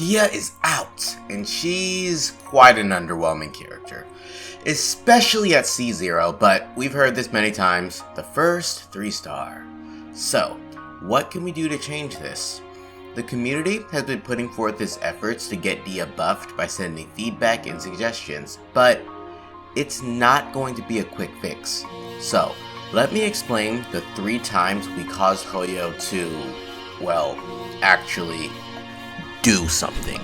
Dehya is out, and she's quite an underwhelming character. Especially at C0, but we've heard this many times, the first 3-star. So, what can we do to change this? The community has been putting forth its efforts to get Dehya buffed by sending feedback and suggestions, but it's not going to be a quick fix. So, let me explain the 3 times we caused Hoyo to, well, actually do something.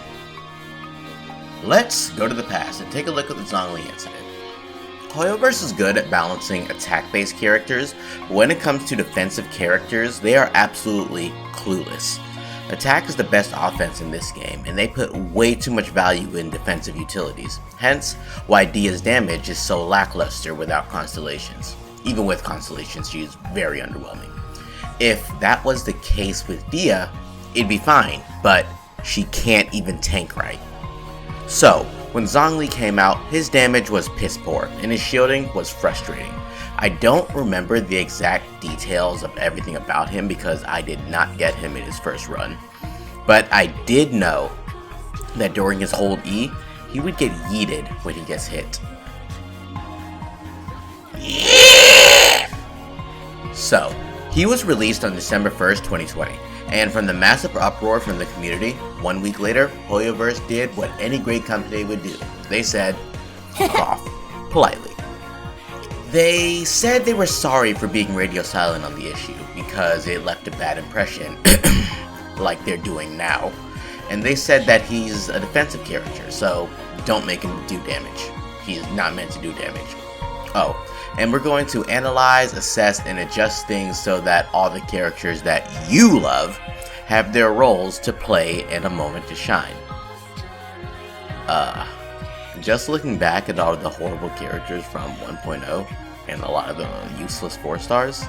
Let's go to the past and take a look at the Zhongli incident. Hoyoverse is good at balancing attack-based characters, but when it comes to defensive characters, they are absolutely clueless. Attack is the best offense in this game, and they put way too much value in defensive utilities, hence why Dehya's damage is so lackluster without constellations. Even with constellations, she is very underwhelming. If that was the case with Dehya, it'd be fine, but she can't even tank right. So, when Zhongli came out, his damage was piss poor, and his shielding was frustrating. I don't remember the exact details of everything about him because I did not get him in his first run. But I did know that during his hold E, he would get yeeted when he gets hit. Yeah! So, he was released on December 1st, 2020. And from the massive uproar from the community, 1 week later, Hoyoverse did what any great company would do. They said, cough, politely. They said they were sorry for being radio silent on the issue, because it left a bad impression, like they're doing now. And they said that he's a defensive character, so don't make him do damage. He's not meant to do damage. Oh, and we're going to analyze, assess, and adjust things so that all the characters that you love have their roles to play and a moment to shine. Just looking back at all of the horrible characters from 1.0 and a lot of the useless 4-stars,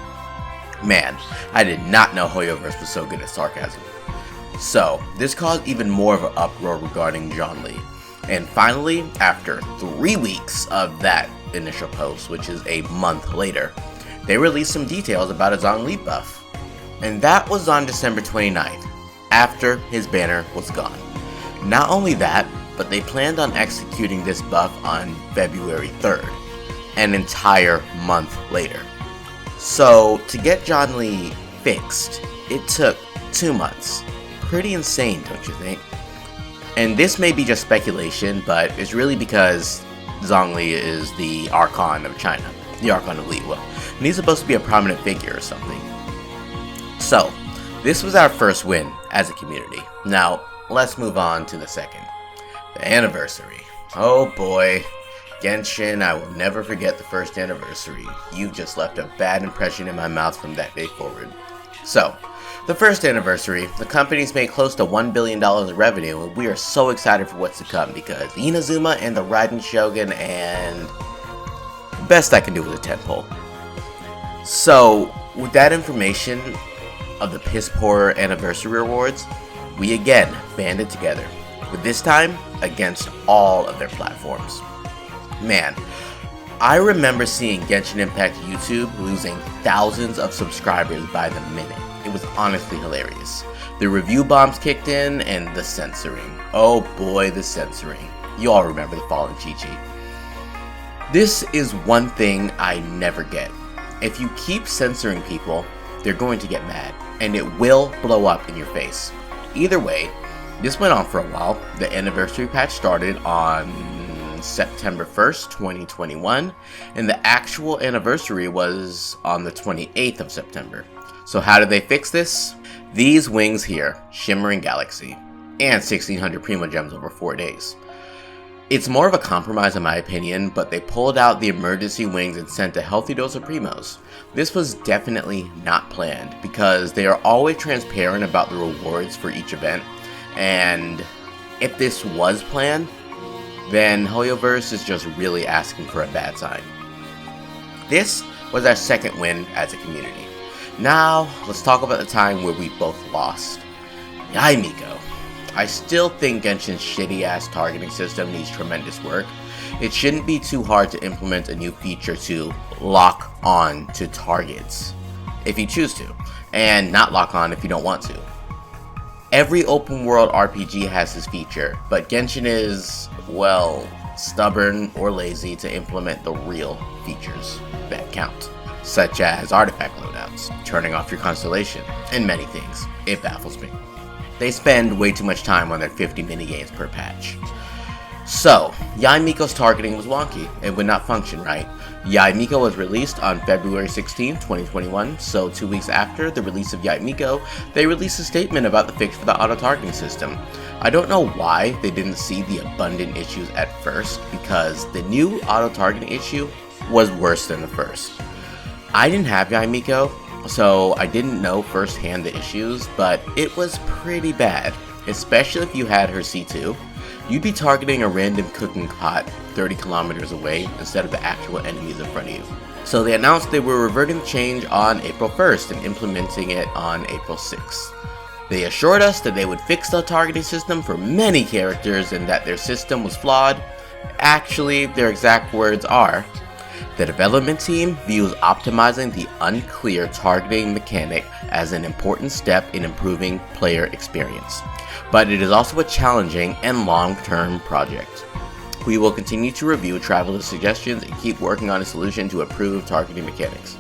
man, I did not know Hoyoverse was so good at sarcasm. So, this caused even more of an uproar regarding Zhongli. And finally, after 3 weeks of that initial post, which is a month later, they released some details about a Zhongli buff. And that was on December 29th, after his banner was gone. Not only that, but they planned on executing this buff on February 3rd, an entire month later. So, to get Zhongli fixed, it took 2 months. Pretty insane, don't you think? And this may be just speculation, but it's really because Zhongli is the Archon of China. The Archon of Li, well. And he's supposed to be a prominent figure or something. So, this was our first win as a community. Now, let's move on to the second. The anniversary. Oh boy. Genshin, I will never forget the first anniversary. You just left a bad impression in my mouth from that day forward. So, the first anniversary, the company's made close to $1 billion in revenue, and we are so excited for what's to come because Inazuma and the Raiden Shogun, and best I can do with a tentpole. So, with that information of the piss poor anniversary awards, we again banded together, but this time against all of their platforms. Man, I remember seeing Genshin Impact YouTube losing thousands of subscribers by the minute. It was honestly hilarious. The review bombs kicked in and the censoring. Oh boy, the censoring. You all remember the fallen Chi-Chi. This is one thing I never get. If you keep censoring people, they're going to get mad, and it will blow up in your face. Either way, this went on for a while. The anniversary patch started on September 1st, 2021, and the actual anniversary was on the 28th of September. So how did they fix this? These wings here, Shimmering Galaxy, and 1600 Primo Gems over 4 days. It's more of a compromise in my opinion, but they pulled out the emergency wings and sent a healthy dose of Primos. This was definitely not planned, because they are always transparent about the rewards for each event, and if this was planned, then Hoyoverse is just really asking for a bad sign. This was our second win as a community. Now, let's talk about the time where we both lost. Yai Miko. I still think Genshin's shitty-ass targeting system needs tremendous work. It shouldn't be too hard to implement a new feature to lock on to targets, if you choose to, and not lock on if you don't want to. Every open world RPG has this feature, but Genshin is, well, stubborn or lazy to implement the real features that count, such as artifact loadouts, turning off your constellation, and many things. It baffles me. They spend way too much time on their 50 minigames per patch. So, Yae Miko's targeting was wonky. It would not function right. Yae Miko was released on February 16, 2021, so 2 weeks after the release of Yae Miko, they released a statement about the fix for the auto-targeting system. I don't know why they didn't see the abundant issues at first, because the new auto-targeting issue was worse than the first. I didn't have Yae Miko, so I didn't know firsthand the issues, but it was pretty bad, especially if you had her C2. You'd be targeting a random cooking pot 30 kilometers away instead of the actual enemies in front of you. So they announced they were reverting the change on April 1st and implementing it on April 6th. They assured us that they would fix the targeting system for many characters and that their system was flawed. Actually, their exact words are, "The development team views optimizing the unclear targeting mechanic as an important step in improving player experience, but it is also a challenging and long-term project. We will continue to review travelers' suggestions and keep working on a solution to improve targeting mechanics."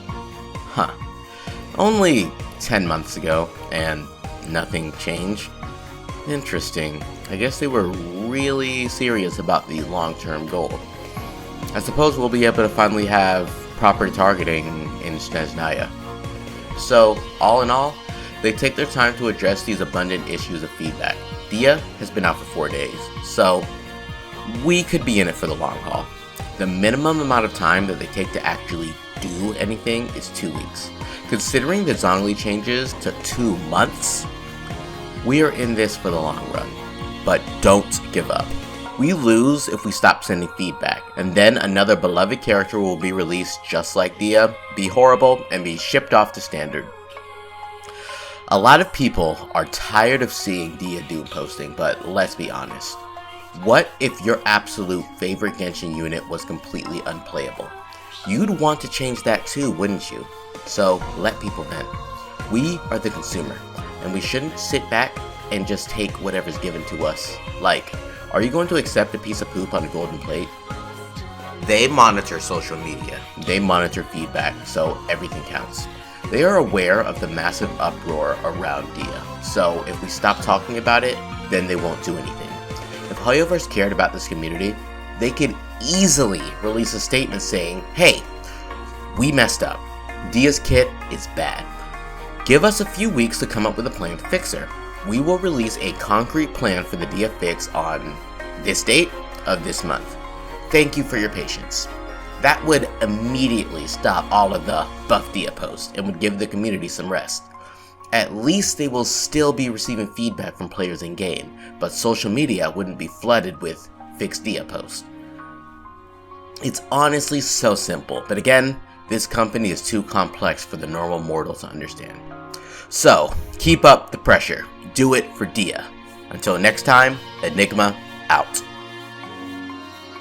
Huh. Only 10 months ago, and nothing changed? Interesting. I guess they were really serious about the long-term goal. I suppose we'll be able to finally have proper targeting in Snezhnaya. So, all in all, they take their time to address these abundant issues of feedback. Dehya has been out for 4 days, so we could be in it for the long haul. The minimum amount of time that they take to actually do anything is 2 weeks. Considering the Zhongli changes took 2 months, we are in this for the long run. But don't give up. We lose if we stop sending feedback, and then another beloved character will be released just like Dehya, be horrible, and be shipped off to standard. A lot of people are tired of seeing Dehya Doom posting, but let's be honest. What if your absolute favorite Genshin unit was completely unplayable? You'd want to change that too, wouldn't you? So let people vent. We are the consumer, and we shouldn't sit back and just take whatever's given to us. Like, are you going to accept a piece of poop on a golden plate? They monitor social media. They monitor feedback, so everything counts. They are aware of the massive uproar around Dehya, so if we stop talking about it, then they won't do anything. If Hoyoverse cared about this community, they could easily release a statement saying, "Hey, we messed up. Dehya's kit is bad. Give us a few weeks to come up with a plan to fix her. We will release a concrete plan for the Dehya fix on this date of this month. Thank you for your patience." That would immediately stop all of the buff Dehya posts and would give the community some rest. At least they will still be receiving feedback from players in game, but social media wouldn't be flooded with fixed Dehya posts. It's honestly so simple, but again, this company is too complex for the normal mortal to understand. So, keep up the pressure. Do it for Dehya. Until next time, Enigma out.